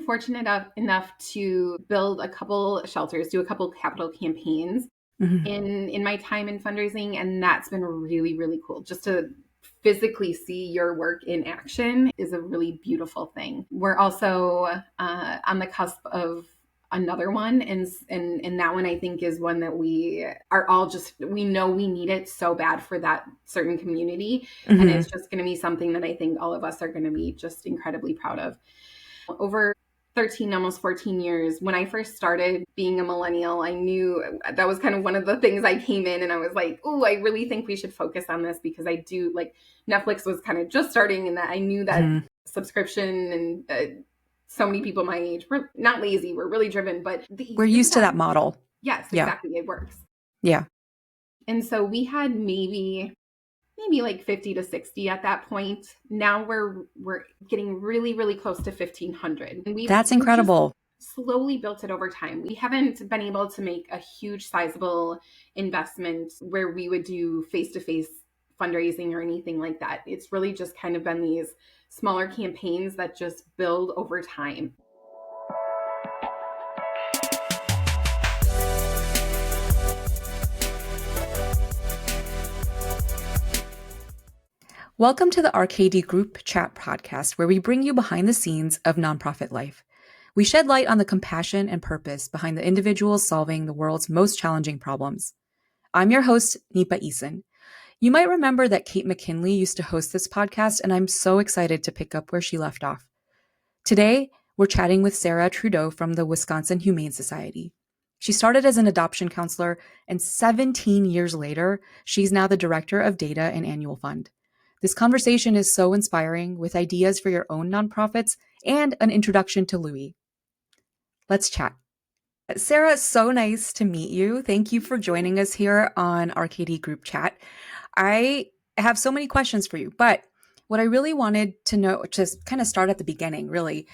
fortunate enough to build a couple shelters, do a couple capital campaigns in my time in fundraising. And that's been really, really cool. Just to physically see your work in action is a really beautiful thing. We're also on the cusp of another one. And that one I think is one that we are all we know we need it so bad for that certain community. And it's just going to be something that I think all of us are going to be just incredibly proud of. Over 13, almost 14 years, when I first started being a millennial, I knew that was kind of one of the things I came in and I was like, oh, I really think we should focus on this because I do like Netflix was kind of just starting and that I knew that subscription and so many people my age were not lazy, we're really driven, but we're used to that model. Yes, exactly. It works. Yeah. And so we had maybe like 50 to 60 at that point. Now we're getting really, really close to 1,500. And that's incredible. Slowly built it over time. We haven't been able to make a huge sizable investment where we would do face-to-face fundraising or anything like that. It's really just kind of been these smaller campaigns that just build over time. Welcome to the RKD Group Chat podcast, where we bring you behind the scenes of nonprofit life. We shed light on the compassion and purpose behind the individuals solving the world's most challenging problems. I'm your host, Nipa Eason. You might remember that Kate McKinley used to host this podcast, and I'm so excited to pick up where she left off. Today, we're chatting with Sarah Trudeau from the Wisconsin Humane Society. She started as an adoption counselor, and 17 years later, she's now the director of data and annual fund. This conversation is so inspiring with ideas for your own nonprofits and an introduction to Louie. Let's chat. Sarah, so nice to meet you. Thank you for joining us here on RKD Group Chat. I have so many questions for you, but what I really wanted to know, just kind of start at the beginning, really,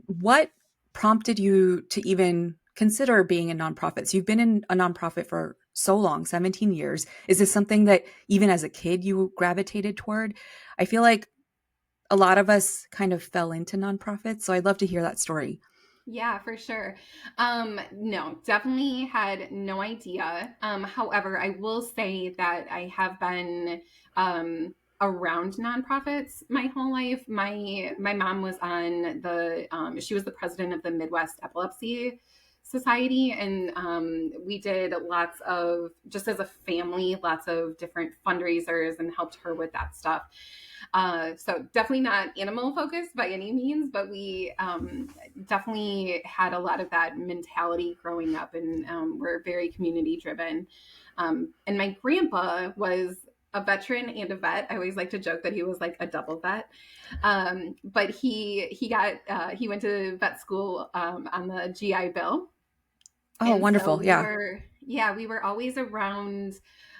what prompted you to even consider being a nonprofit? So you've been in a nonprofit for so long, 17 years. Is this something that even as a kid you gravitated toward? I feel like a lot of us kind of fell into nonprofits. So I'd love to hear that story. Yeah, for sure. No, definitely had no idea. However, I will say that I have been around nonprofits my whole life. My mom was on she was the president of the Midwest Epilepsy Society. And we did lots of, just as a family, lots of different fundraisers and helped her with that stuff. So definitely not animal focused by any means, but we definitely had a lot of that mentality growing up, and we're very community driven. And my grandpa was a veteran and a vet. I always like to joke that he was like a double vet. But he went to vet school on the GI Bill. Oh, and wonderful. So we were always around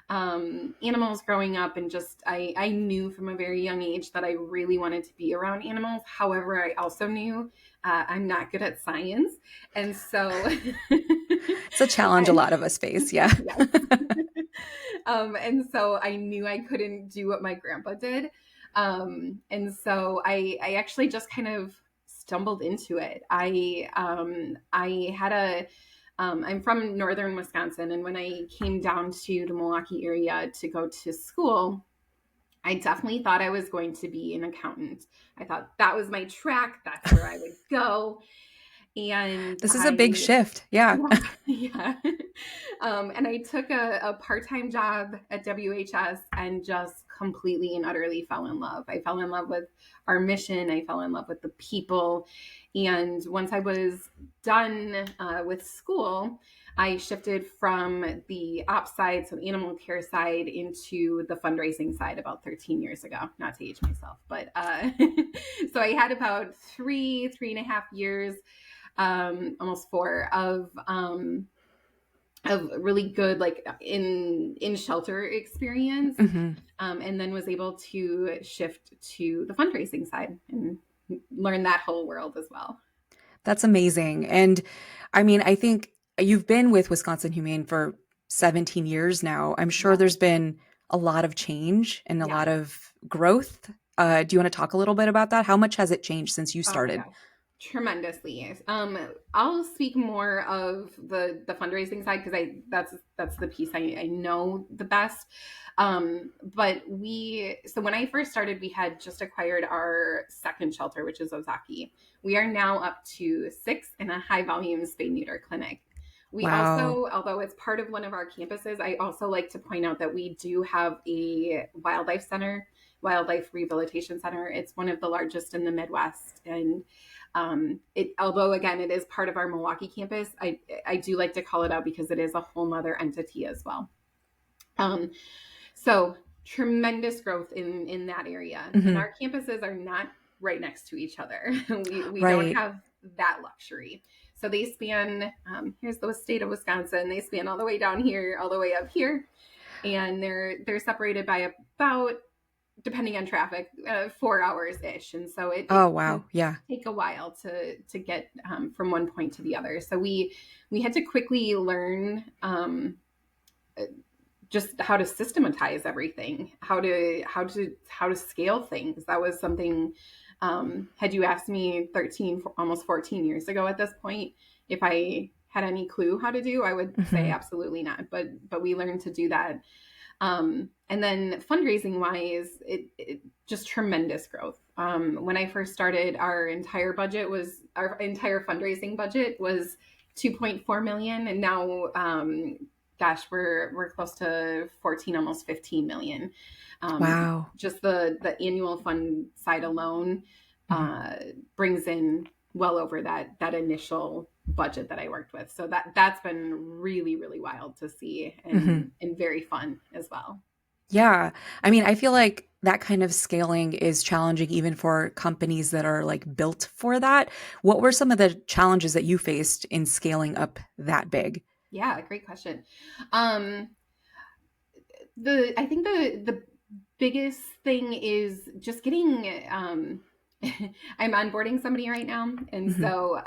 animals growing up, and just I knew from a very young age that I really wanted to be around animals. However, I also knew I'm not good at science, and so it's a challenge a lot of us face. Yeah. Yes. And so I knew I couldn't do what my grandpa did, and so I actually just kind of stumbled into it. I'm from northern Wisconsin, and when I came down to the Milwaukee area to go to school, I definitely thought I was going to be an accountant. I thought that was my track. That's where I would go. And this is a big shift. Yeah. Yeah. And I took a part-time job at WHS and just completely and utterly fell in love. I fell in love with our mission. I fell in love with the people. And once I was done with school, I shifted from the ops side, so the animal care side, into the fundraising side about 13 years ago, not to age myself, but so I had about three and a half years, almost 4 of really good, like in shelter experience. And then was able to shift to the fundraising side and learn that whole world as well. That's amazing. And I mean, I think you've been with Wisconsin Humane for 17 years now. I'm sure there's been a lot of change and a lot of growth. Do you want to talk a little bit about that? How much has it changed since you started? Tremendously. I'll speak more of the fundraising side because that's the piece I know the best. But so when I first started, we had just acquired our second shelter, which is Ozaki. We are now up to 6 in a high volume spay neuter clinic. We Wow. also, although it's part of one of our campuses, I also like to point out that we do have a wildlife rehabilitation center. It's one of the largest in the Midwest, and although again it is part of our Milwaukee campus, I do like to call it out because it is a whole nother entity as well. So tremendous growth in that area, and our campuses are not right next to each other. We don't Right. have that luxury. So they span, here's the state of Wisconsin. They span all the way down here, all the way up here, and they're separated by about, depending on traffic, 4 hours ish. And so it Oh, can wow. Yeah. take a while to get from one point to the other. So we had to quickly learn just how to systematize everything, how to scale things. That was something, had you asked me 13, almost 14 years ago at this point, if I had any clue how to do, I would say absolutely not. But we learned to do that. And then fundraising wise, it just tremendous growth. When I first started, our entire fundraising budget was 2.4 million. And now, gosh, we're close to 14, almost 15 million. Wow. Just the annual fund side alone, brings in well over that initial budget that I worked with. So that's been really, really wild to see, and very fun as well. Yeah. I mean, I feel like that kind of scaling is challenging even for companies that are like built for that. What were some of the challenges that you faced in scaling up that big? Yeah, great question. I think the biggest thing is just getting, I'm onboarding somebody right now. And so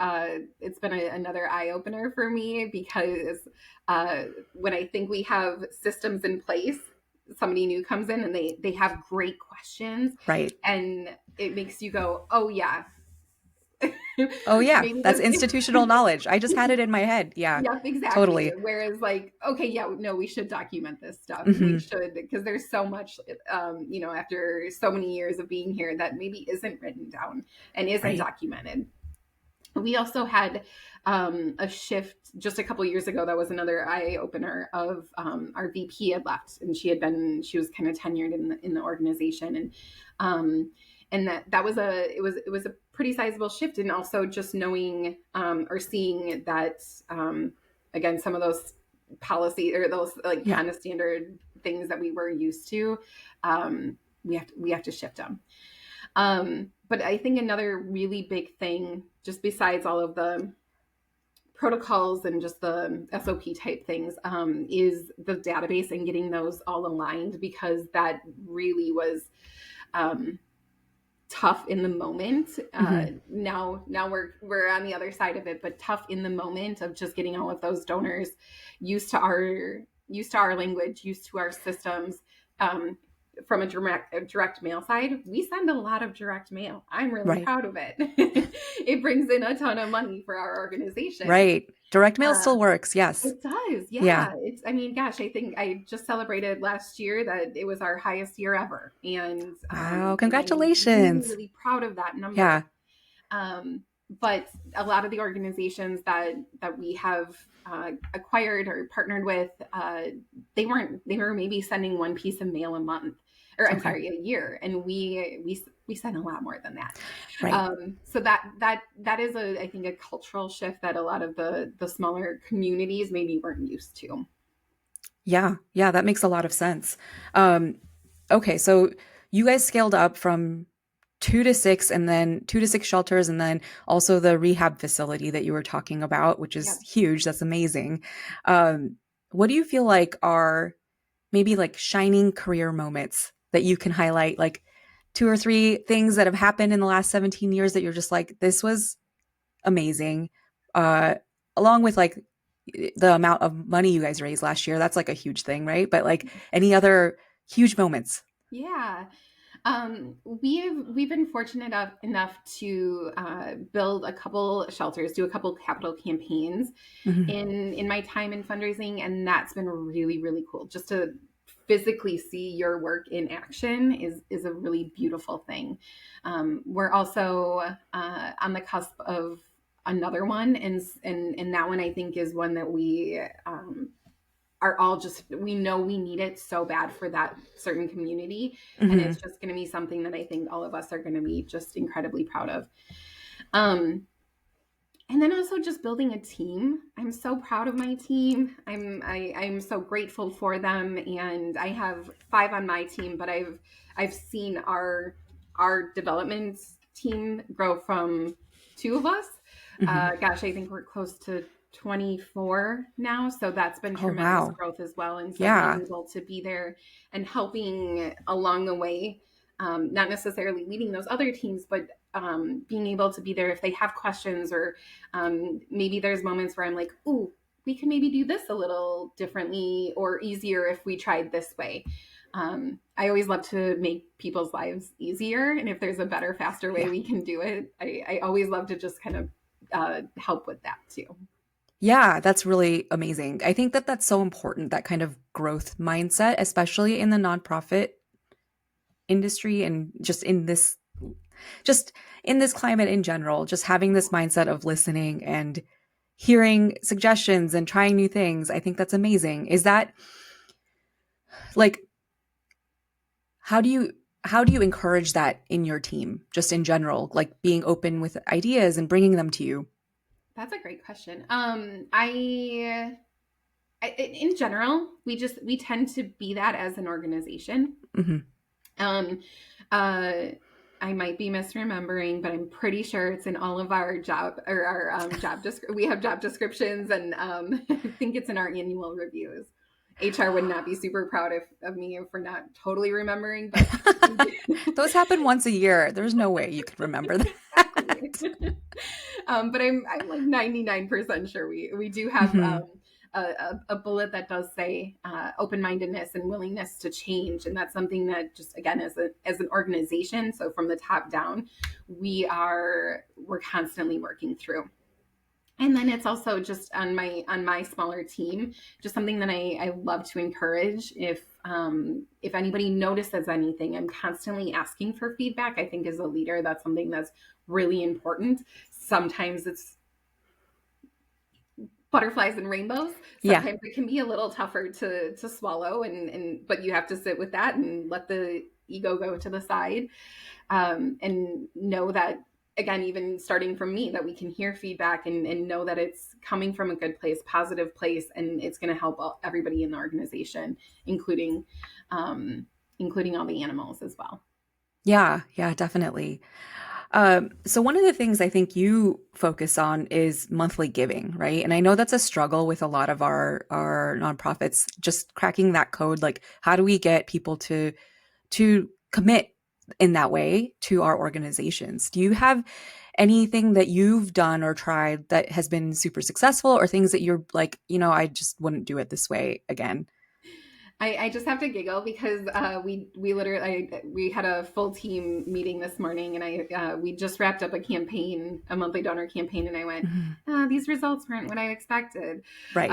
it's been another eye opener for me because when I think we have systems in place, somebody new comes in and they have great questions, Right. and it makes you go, oh yeah. Oh, yeah. Maybe That's this. institutional knowledge. I just had it in my head. Yeah. Yep, exactly. Totally. Whereas, like, okay, yeah, no, we should document this stuff. We Hmm. should, because there's so much, after so many years of being here, that maybe isn't written down and isn't Right. documented. We also had a shift just a couple years ago. That was another eye opener of our VP had left, and she was kind of tenured in the organization, and that was it was a pretty sizable shift. And also just knowing or seeing that, again, some of those policy or those like Yeah. kind of standard things that we were used to, we have to shift them. But I think another really big thing, just besides all of the protocols and just the SOP type things, is the database and getting those all aligned, because that really was tough in the moment. Now we're on the other side of it, but tough in the moment of just getting all of those donors used to our language, used to our systems. From a direct mail side, we send a lot of direct mail. I'm really Right. proud of it. It brings in a ton of money for our organization. Right. Direct mail still works. Yes. It does. Yeah. Yeah. I mean, gosh, I think I just celebrated last year that it was our highest year ever. Wow. And I'm really, Congratulations. really proud of that Yeah. number. But a lot of the organizations that we have acquired or partnered with, they were maybe sending one piece of mail a month, or I'm Okay. sorry, a year, and we send a lot more than that. Right. So that is I think a cultural shift that a lot of the smaller communities maybe weren't used to. Yeah. Yeah. That makes a lot of sense. Okay. So you guys scaled up from 2 to 6, and then 2 to 6 shelters, and then also the rehab facility that you were talking about, which is Yep. huge. That's amazing. What do you feel like are maybe like shining career moments that you can highlight, like 2 or 3 things that have happened in the last 17 years that you're just like, this was amazing? Along with like the amount of money you guys raised last year, that's like a huge thing, right? But like any other huge moments? Yeah. We've been fortunate enough to build a couple shelters, do a couple capital campaigns in my time in fundraising, and that's been really, really cool. Just to physically see your work in action is a really beautiful thing. We're also on the cusp of another one, and that one I think is one that we are all just, we know we need it so bad for that certain community. And it's just going to be something that I think all of us are going to be just incredibly proud of. And then also just building a team. I'm so proud of my team. I'm so grateful for them. And I have 5 on my team, but I've seen our development team grow from 2 of us. Gosh, I think we're close to 24 now. So that's been tremendous growth as well. And so being able to be there and helping along the way, not necessarily leading those other teams, but being able to be there if they have questions, or maybe there's moments where I'm like, ooh, we can maybe do this a little differently or easier if we tried this way. I always love to make people's lives easier. And if there's a better, faster way we can do it, I always love to just kind of help with that too. Yeah, that's really amazing. I think that that's so important, that kind of growth mindset, especially in the nonprofit industry and just in this climate in general, just having this mindset of listening and hearing suggestions and trying new things. I think that's amazing. Is that like, how do you encourage that in your team, just in general, like being open with ideas and bringing them to you? That's a great question. I in general, we tend to be that as an organization. I might be misremembering, but I'm pretty sure it's in all of our we have job descriptions, and I think it's in our annual reviews. HR would not be super proud of me for not totally remembering, but those happen once a year. There's no way you could remember that. But I'm like 99% sure we do have a bullet that does say open-mindedness and willingness to change, and that's something that just, again, as an organization, so from the top down, we're constantly working through. And then it's also just on my smaller team, just something that I love to encourage. If anybody notices anything, I'm constantly asking for feedback. I think as a leader, that's something that's really important. Sometimes it's butterflies and rainbows. Sometimes it can be a little tougher to swallow, but you have to sit with that and let the ego go to the side, and know that, again, even starting from me, that we can hear feedback and know that it's coming from a good place, positive place, and it's going to help everybody in the organization, including all the animals as well. Yeah, definitely. So one of the things I think you focus on is monthly giving, right? And I know that's a struggle with a lot of our nonprofits, just cracking that code. Like, how do we get people to commit in that way to our organizations? Do you have anything that you've done or tried that has been super successful, or things that you're like, I just wouldn't do it this way again? I just have to giggle because we literally we had a full team meeting this morning, and we just wrapped up a monthly donor campaign, and I went, these results weren't what I expected. Right.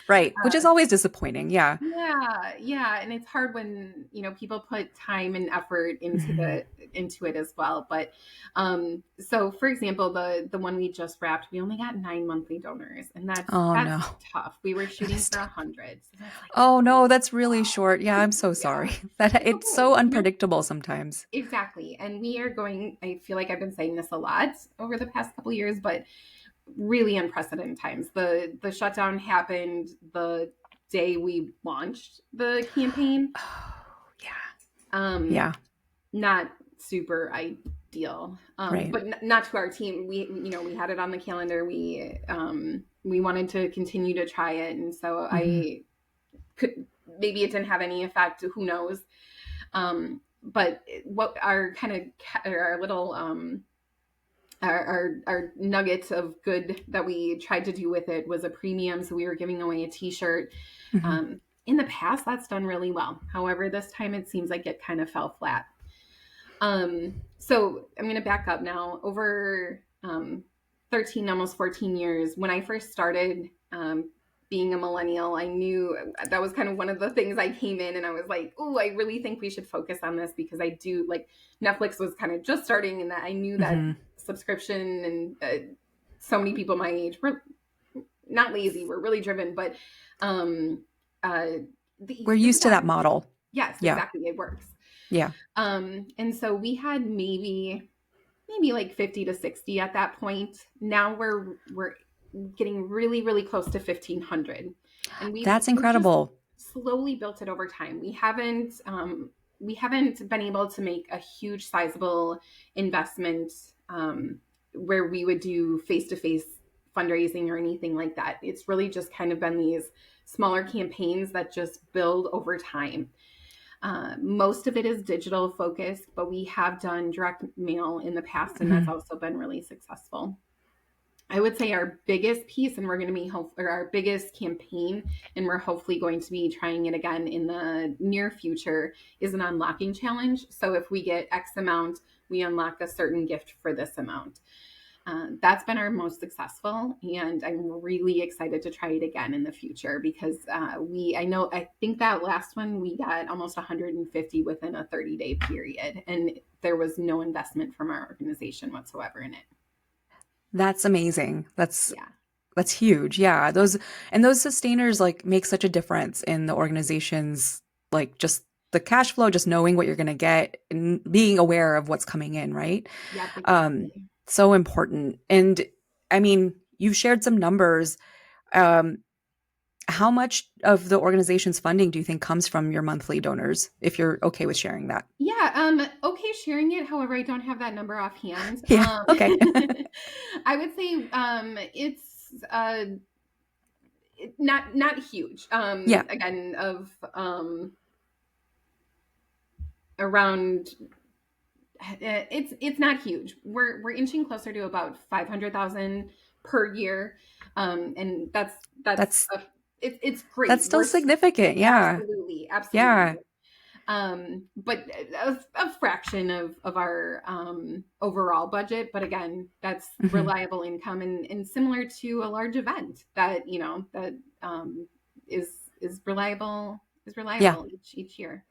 Right. Which is always disappointing. Yeah. Yeah. And it's hard when, people put time and effort into it as well. But so, for example, the one we just wrapped, we only got 9 monthly donors, and that's tough. We were shooting for 100. So no, that's really short. Yeah, I'm so sorry. That it's so unpredictable sometimes. Exactly. And we are going, I feel like I've been saying this a lot over the past couple of years, but really unprecedented times. The shutdown happened the day we launched the campaign. Yeah. Not super ideal. Right. But not to our team. We had it on the calendar. We wanted to continue to try it. And so maybe it didn't have any effect. Who knows? But what our little our nuggets of good that we tried to do with it was a premium. So we were giving away a t-shirt. In the past, that's done really well. However, this time it seems like it kind of fell flat. So I'm going to back up now. Over 13, almost 14 years, when I first started being a millennial, I knew that was kind of one of the things I came in and I was like, oh, I really think we should focus on this because I do like Netflix was kind of just starting and that I knew that subscription and so many people my age were not lazy, we're really driven, but we're used to that model. Yes, exactly. It works. Yeah. And so we had maybe like 50 to 60 at that point. Now we're getting really, really close to 1,500. And that's incredible. Slowly built it over time. We haven't been able to make a huge sizable investment where we would do face-to-face fundraising or anything like that. It's really just kind of been these smaller campaigns that just build over time. Most of it is digital focused, but we have done direct mail in the past, and that's also been really successful. I would say our biggest piece, and we're going to be our biggest campaign, and we're hopefully going to be trying it again in the near future, is an unlocking challenge. So if we get X amount, we unlock a certain gift for this amount. That's been our most successful, and I'm really excited to try it again in the future because I think that last one we got almost 150 within a 30-day period, and there was no investment from our organization whatsoever in it. That's amazing. That's huge. Yeah. Those sustainers like make such a difference in the organization's like just the cash flow, just knowing what you're going to get and being aware of what's coming in, right? Yeah, exactly. So important. And I mean, you've shared some numbers. How much of the organization's funding do you think comes from your monthly donors, if you're okay with sharing that? Yeah, okay sharing it. However, I don't have that number offhand. Yeah, okay. I would say it's not huge. Again, of around it's not huge. We're inching closer to about 500,000 per year, and it's great. That's still significant. Yeah, absolutely. Yeah. But a fraction of our overall budget. But again, that's reliable income and similar to a large event that is reliable each year.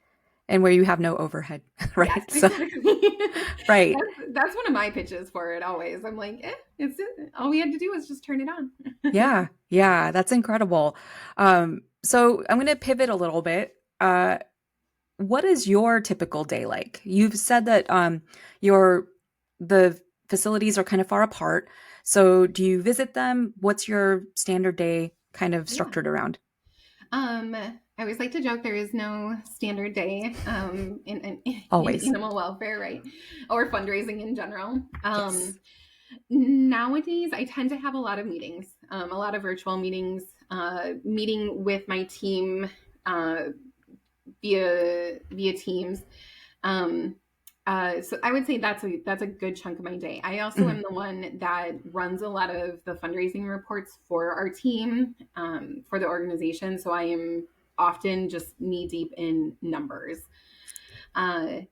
And where you have no overhead, right? Yes, exactly. Right. That's one of my pitches for it always. I'm like, all we had to do was just turn it on. Yeah, that's incredible. So I'm going to pivot a little bit. What is your typical day like? You've said that the facilities are kind of far apart. So do you visit them? What's your standard day kind of structured around? I always like to joke there is no standard day in animal welfare, right? Or fundraising in general. Yes. Nowadays, I tend to have a lot of meetings, a lot of virtual meetings, meeting with my team via Teams. So I would say that's a good chunk of my day. I also am the one that runs a lot of the fundraising reports for our team, for the organization. So I am often just knee deep in numbers. I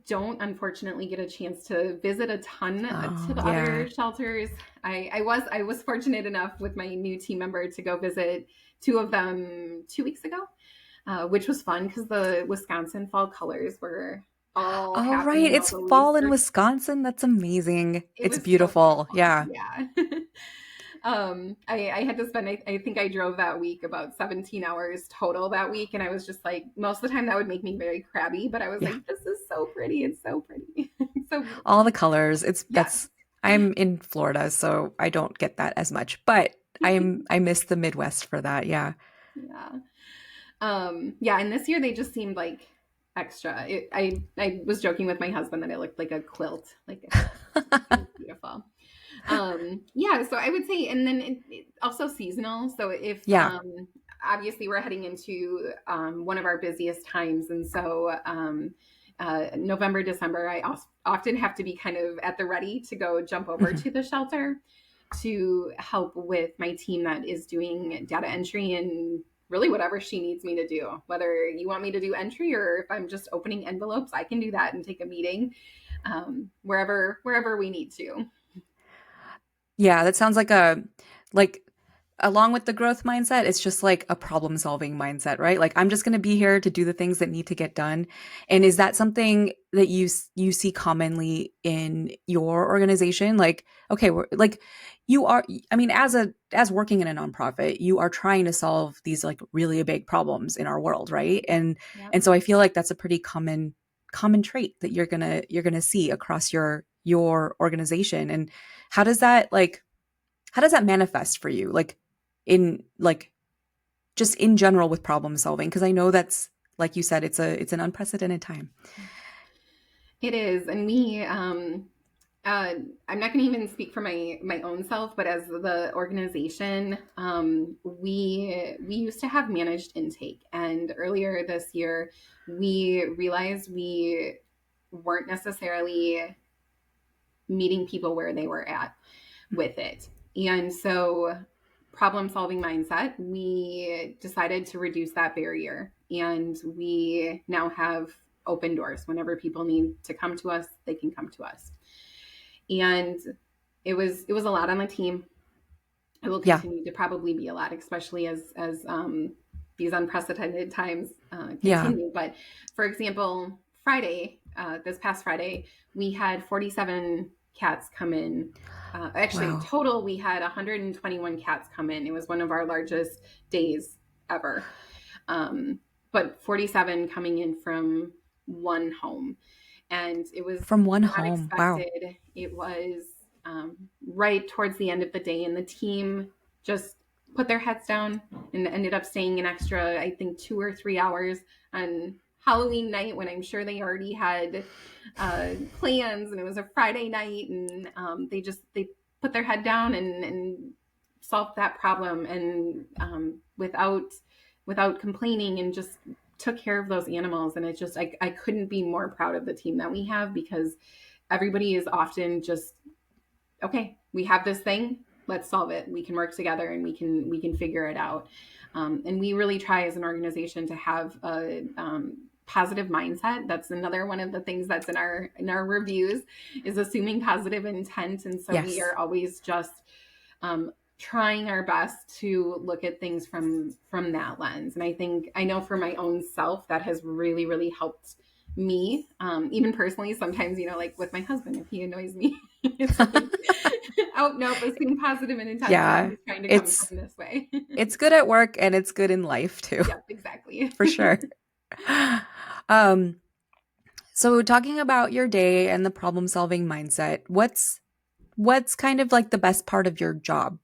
don't unfortunately get a chance to visit a ton to the other shelters. I was fortunate enough with my new team member to go visit 2 of them 2 weeks ago, which was fun because the Wisconsin fall colors were all right. It's fall in Wisconsin. That's amazing. It's beautiful. So yeah. I had to spend, I think I drove that week about 17 hours total that week. And I was just like, most of the time that would make me very crabby, but I was like, this is so pretty. It's so pretty. So all the colors. I'm in Florida, so I don't get that as much, but I miss the Midwest for that. Yeah. And this year they just seemed like extra. I was joking with my husband that it looked like a quilt, like beautiful. So I would say, and then it also seasonal. So if obviously we're heading into one of our busiest times, and so November, December, I often have to be kind of at the ready to go jump over to the shelter to help with my team that is doing data entry and really whatever she needs me to do, whether you want me to do entry or if I'm just opening envelopes, I can do that and take a meeting, wherever we need to. Yeah, that sounds like along with the growth mindset, it's just like a problem solving mindset, right? Like I'm just going to be here to do the things that need to get done. And is that something that you see commonly in your organization? Like, okay, like you are, I mean, as working in a nonprofit, you are trying to solve these like really big problems in our world, right? Yep. And so I feel like that's a pretty common trait that you're gonna see across your organization. And how does that like how does that manifest for you? Like in like just in general with problem solving? Because I know that's like you said, it's an unprecedented time. It is. And I'm not going to even speak for my own self, but as the organization, we used to have managed intake, and earlier this year, we realized we weren't necessarily meeting people where they were at with it, and so problem solving mindset, we decided to reduce that barrier, and we now have open doors. Whenever people need to come to us, they can come to us. And it was a lot on the team. It will Yeah. continue to probably be a lot, especially as these unprecedented times Yeah. continue. But for example, this past Friday, we had 47 cats come in. Actually, Wow. total, we had 121 cats come in. It was one of our largest days ever. But 47 coming in from one home. And it was From one not home. Wow. expected. It was right towards the end of the day, and the team just put their heads down and ended up staying an extra, I think, 2 or 3 hours on Halloween night, when I'm sure they already had plans, and it was a Friday night, and they put their head down and solved that problem, and without complaining, and just took care of those animals. And it's just, I couldn't be more proud of the team that we have, because everybody is often just, okay, we have this thing, let's solve it. We can work together, and we can figure it out. And we really try as an organization to have a positive mindset. That's another one of the things that's in our reviews, is assuming positive intent. And so we Yes. are always just trying our best to look at things from that lens. And I know for my own self, that has really, really helped me, even personally. Sometimes, like with my husband, if he annoys me, it's like, oh nope, assume positive and intention. Yeah. He's trying to come It's from this way. it's good at work and it's good in life too, Yep, exactly. for sure. Um, so talking about your day and the problem solving mindset, what's kind of like the best part of your job?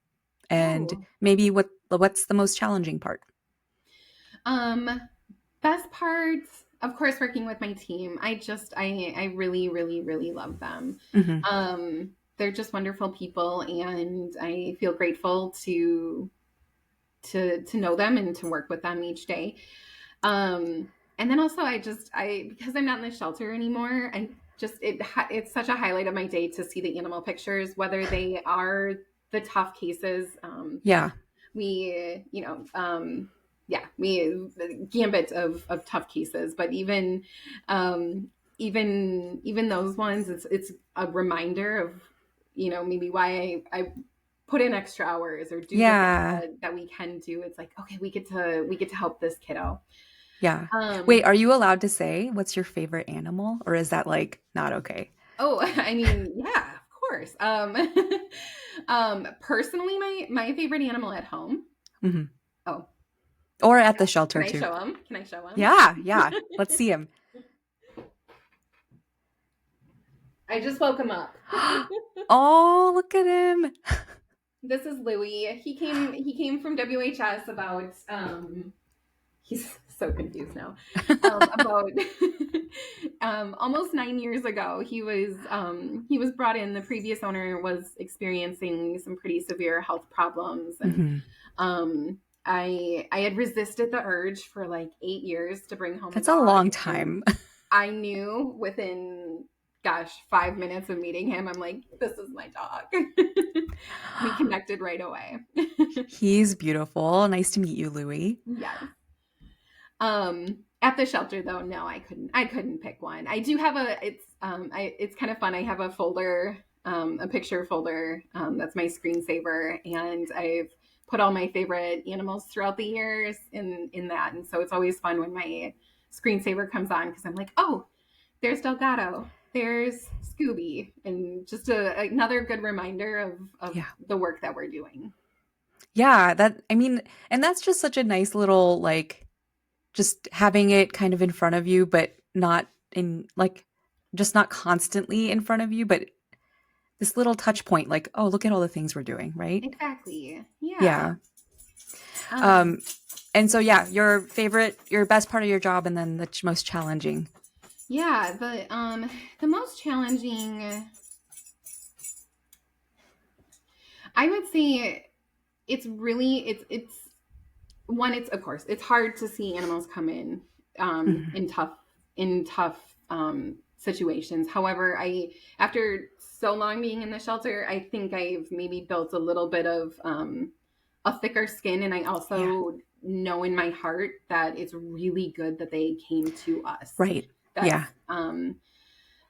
And Oh, maybe what's the most challenging part? best parts, of course, working with my team. I really, really, really love them. Hmm. They're just wonderful people, and I feel grateful to know them and to work with them each day. And then also, because I'm not in the shelter anymore, it's such a highlight of my day to see the animal pictures, whether they are the tough cases. Yeah. We, yeah, the gambit of tough cases, but even those ones, it's a reminder of, maybe why I put in extra hours or do the things Yeah. that we can do. It's like, okay, we get to help this kiddo. Yeah. Wait, Um, are you allowed to say what's your favorite animal, or is that like not okay? oh, I mean, yeah, of course. Personally, my favorite animal at home. Hmm. Oh, Or at the can shelter I too. show him? Can I show him? Yeah, yeah. Let's see him. I just woke him up. Oh, look at him. This is Louie. He came from WHS about he's so confused now. About almost 9 years ago, he was brought in. The previous owner was experiencing some pretty severe health problems, and Hmm. I had resisted the urge for like 8 years to bring home a That's a dog, long and time. I knew within, gosh, 5 minutes of meeting him, I'm like, this is my dog. we connected right away. He's beautiful. Nice to meet you, Louie. Yes. At the shelter though, no, I couldn't pick one. I do have it's kind of fun. I have a folder, a picture folder, that's my screensaver, and I've put all my favorite animals throughout the years in that. And so it's always fun when my screensaver comes on, because I'm like, oh, there's Delgado, there's Scooby, and just another good reminder of the work that we're doing. Yeah, and that's just such a nice little, like, just having it kind of in front of you, but not in, like, just not constantly in front of you, but this little touch point, like, oh, look at all the things we're doing, right? Exactly. Yeah. Yeah. And so, yeah, your best part of your job, and then the most challenging. Yeah, the most challenging, I would say, it's one, it's, of course, it's hard to see animals come in in tough situations. However, after so long being in the shelter, I think I've maybe built a little bit of a thicker skin, and I also know in my heart that it's really good that they came to us. Right. That's,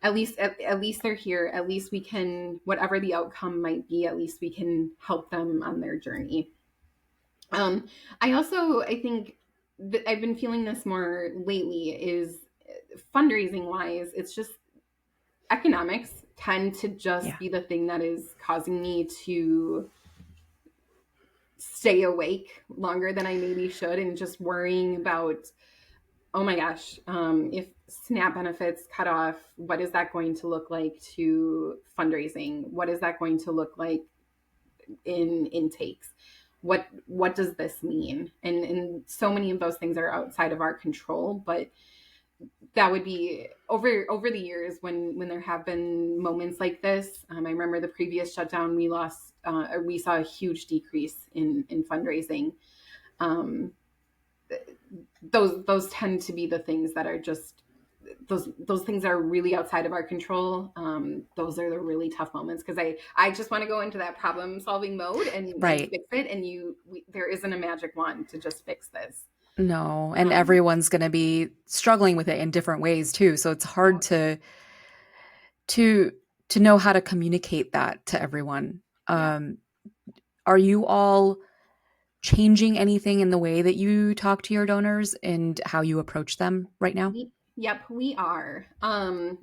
at least they're here. At least we can, whatever the outcome might be, at least we can help them on their journey. I think that I've been feeling this more lately, is fundraising wise, it's just economics tend to just be the thing that is causing me to stay awake longer than I maybe should, and just worrying about, oh my gosh, if SNAP benefits cut off, what is that going to look like to fundraising? What is that going to look like in intakes? What does this mean? And so many of those things are outside of our control, but that would be over the years when there have been moments like this. I remember the previous shutdown, we saw a huge decrease in fundraising. Those tend to be the things that are just, those things are really outside of our control. Those are the really tough moments, because I just want to go into that problem solving mode and fix it. And there isn't a magic wand to just fix this. No, and everyone's going to be struggling with it in different ways too. So it's hard to know how to communicate that to everyone. Are you all changing anything in the way that you talk to your donors and how you approach them right now? Yep, we are. So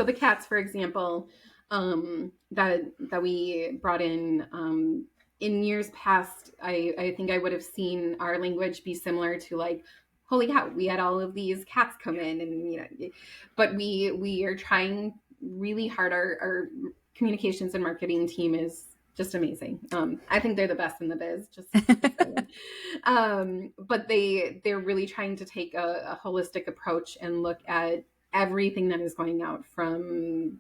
the cats, for example, that we brought in years past, I think I would have seen our language be similar to, like, holy cow, we had all of these cats come in, and but we are trying really hard. Our communications and marketing team is just amazing. I think they're the best in the biz. But they're really trying to take a holistic approach and look at everything that is going out, from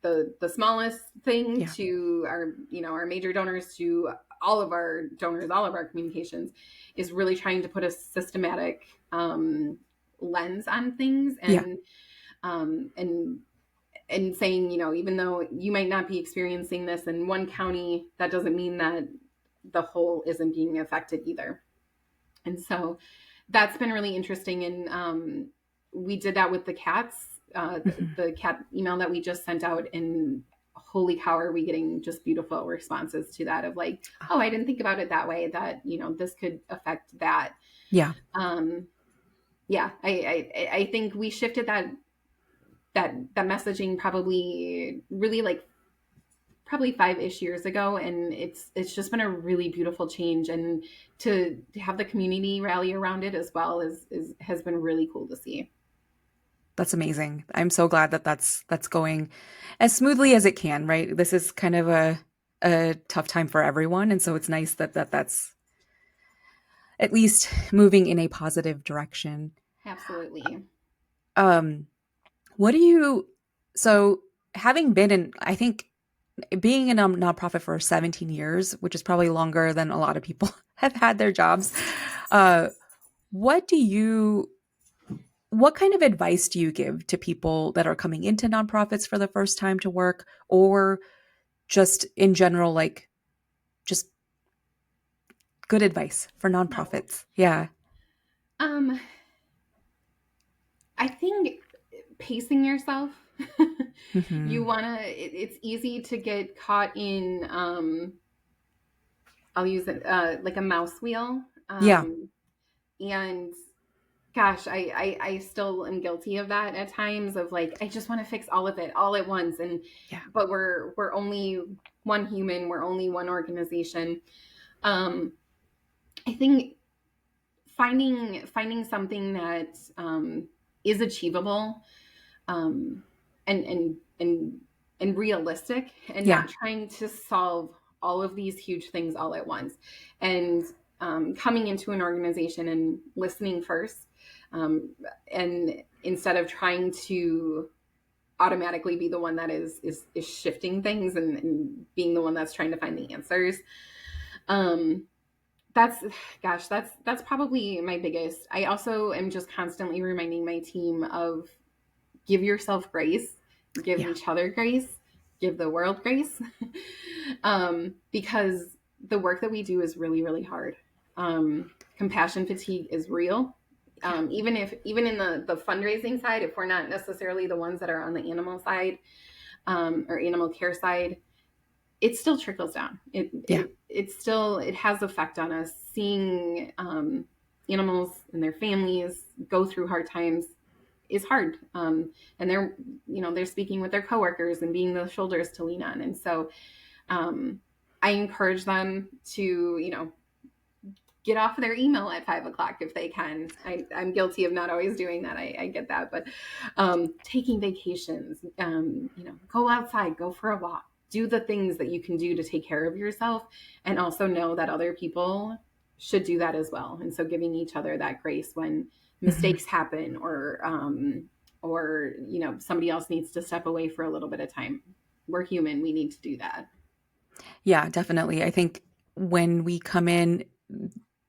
the smallest thing to our major donors, to all of our donors, all of our communications, is really trying to put a systematic lens on things, and saying, even though you might not be experiencing this in one county, that doesn't mean that the whole isn't being affected either. And so that's been really interesting. And we did that with the cats, the cat email that we just sent out, and holy cow, are we getting just beautiful responses to that, of like, oh, I didn't think about it that way, that, this could affect that. Yeah. I think we shifted that messaging probably 5-ish years ago, and it's just been a really beautiful change, and to have the community rally around it as well has been really cool to see. That's amazing. I'm so glad that that's going as smoothly as it can, right? This is kind of a tough time for everyone, and so it's nice that that's at least moving in a positive direction. Absolutely. So having been in, I think, being in a nonprofit for 17 years, which is probably longer than a lot of people have had their jobs, what kind of advice do you give to people that are coming into nonprofits for the first time to work, or just in general, like just good advice for nonprofits? Yeah. I think pacing yourself. Mm-hmm. You want to, it's easy to get caught in, I'll use it like a mouse wheel. Yeah. And gosh, I still am guilty of that at times of like, I just want to fix all of it all at once. Yeah. But we're only one human. We're only one organization. I think finding something that is achievable, um, and realistic, and Yeah. not trying to solve all of these huge things all at once, and coming into an organization and listening first, and instead of trying to automatically be the one that is shifting things, and being the one that's trying to find the answers. That's that's probably my biggest. I also am just constantly reminding my team of give yourself grace, give Yeah. each other grace, give the world grace, because the work that we do is really, really hard. Compassion fatigue is real. Even in the fundraising side, if we're not necessarily the ones that are on the animal side, or animal care side, it still trickles down. It has effect on us. Seeing animals and their families go through hard times is hard. And they're speaking with their coworkers and being the shoulders to lean on. And so I encourage them to, get off their email at 5:00 if they can. I'm guilty of not always doing that. I get that, but taking vacations, go outside, go for a walk, do the things that you can do to take care of yourself, and also know that other people should do that as well. And so giving each other that grace when mistakes happen, or somebody else needs to step away for a little bit of time. We're human. We need to do that. Yeah, definitely. I think when we come in,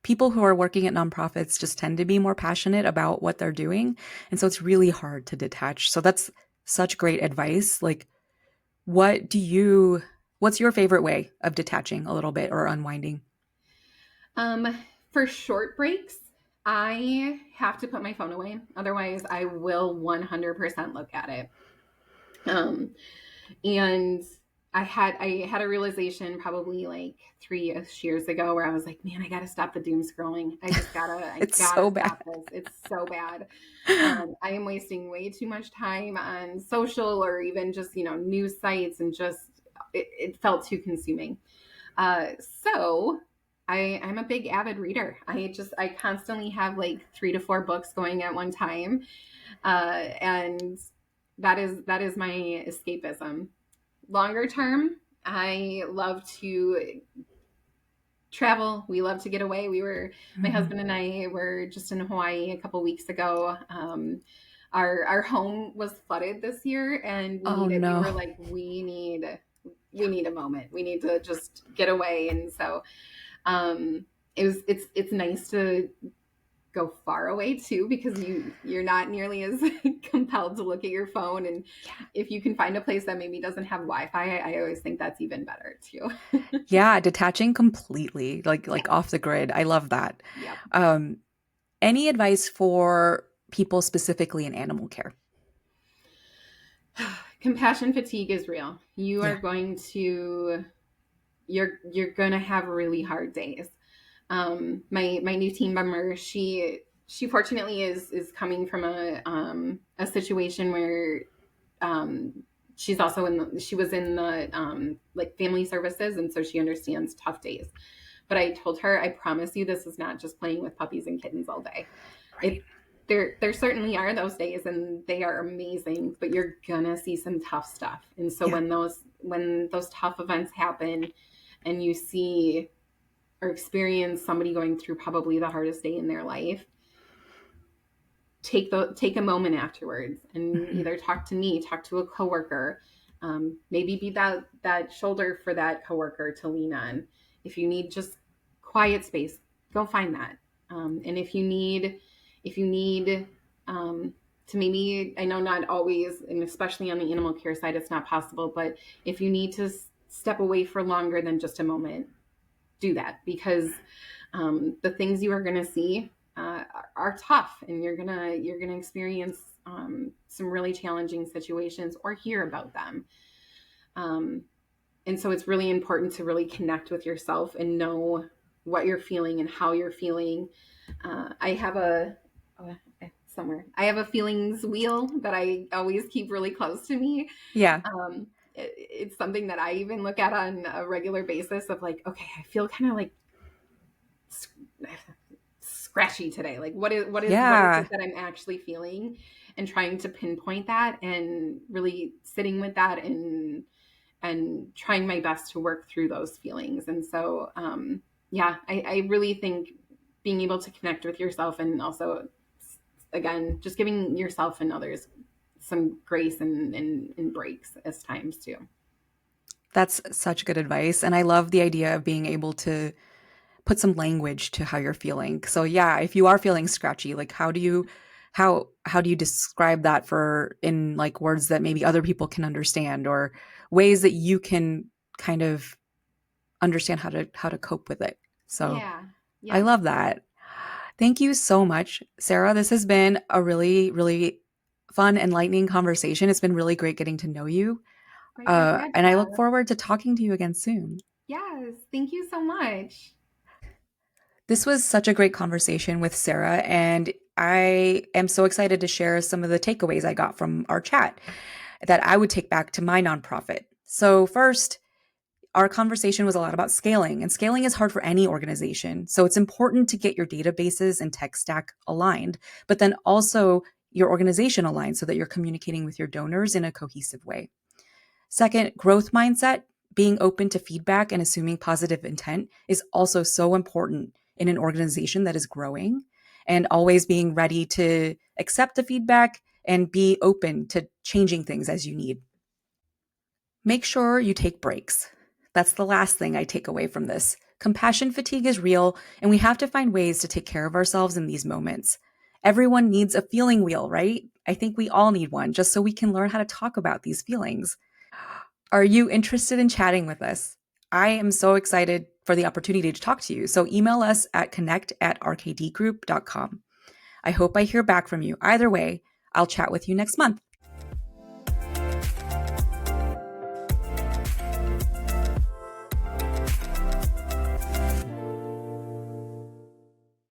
people who are working at nonprofits just tend to be more passionate about what they're doing. And so it's really hard to detach. So that's such great advice. Like, what's your favorite way of detaching a little bit or unwinding? For short breaks, I have to put my phone away. Otherwise, I will 100% look at it. And I had a realization probably like 3 years ago where I was like, man, I gotta stop the doom scrolling. I It's gotta so bad. stop this. It's so bad. I am wasting way too much time on social, or even just, news sites, and just, it felt too consuming. So I'm a big avid reader. I constantly have like 3 to 4 books going at one time. And that is my escapism. Longer term, I love to travel. We love to get away. My husband and I were just in Hawaii a couple weeks ago. Our home was flooded this year, and we were like, we need a moment. We need to just get away. And so it's nice to go far away too, because you're not nearly as compelled to look at your phone. And if you can find a place that maybe doesn't have Wi-Fi, I always think that's even better too. Yeah, detaching completely, like off the grid. I love that. Yep. Any advice for people specifically in animal care? Compassion fatigue is real. You're going to have really hard days. My new team member, she fortunately is coming from a situation where she's also she was in the like family services, and so she understands tough days. But I told her, I promise you, this is not just playing with puppies and kittens all day. Right. There certainly are those days, and they are amazing, but you're gonna see some tough stuff. And so when those tough events happen, and you see or experience somebody going through probably the hardest day in their life, take a moment afterwards and either talk to me, talk to a coworker, maybe be that shoulder for that coworker to lean on. If you need just quiet space, go find that. And if you need to, maybe, I know not always, and especially on the animal care side, it's not possible, but if you need to step away for longer than just a moment, do that, because the things you are going to see are tough, and you're gonna experience some really challenging situations or hear about them. And so it's really important to really connect with yourself and know what you're feeling and how you're feeling. I have a feelings wheel that I always keep really close to me. Yeah. It's something that I even look at on a regular basis of like, okay, I feel kind of like scratchy today. Like what is it that I'm actually feeling, and trying to pinpoint that and really sitting with that and trying my best to work through those feelings. And so, I really think being able to connect with yourself, and also, again, just giving yourself and others some grace and breaks as times too. That's such good advice. And I love the idea of being able to put some language to how you're feeling. So yeah, if you are feeling scratchy, like how do you describe that in like words that maybe other people can understand, or ways that you can kind of understand how to cope with it. So Yeah. I love that. Thank you so much, Sarah. This has been a really, really fun, enlightening conversation. It's been really great getting to know you. And I look forward to talking to you again soon. Yes. Thank you so much. This was such a great conversation with Sarah, and I am so excited to share some of the takeaways I got from our chat that I would take back to my nonprofit. So first, our conversation was a lot about scaling, and scaling is hard for any organization. So it's important to get your databases and tech stack aligned, but then also your organization aligned so that you're communicating with your donors in a cohesive way. Second, growth mindset, being open to feedback and assuming positive intent is also so important in an organization that is growing, and always being ready to accept the feedback and be open to changing things as you need. Make sure you take breaks. That's the last thing I take away from this. Compassion fatigue is real, and we have to find ways to take care of ourselves in these moments. Everyone needs a feeling wheel, right? I think we all need one, just so we can learn how to talk about these feelings. Are you interested in chatting with us? I am so excited for the opportunity to talk to you. So email us at connect@rkdgroup.com. I hope I hear back from you. Either way, I'll chat with you next month.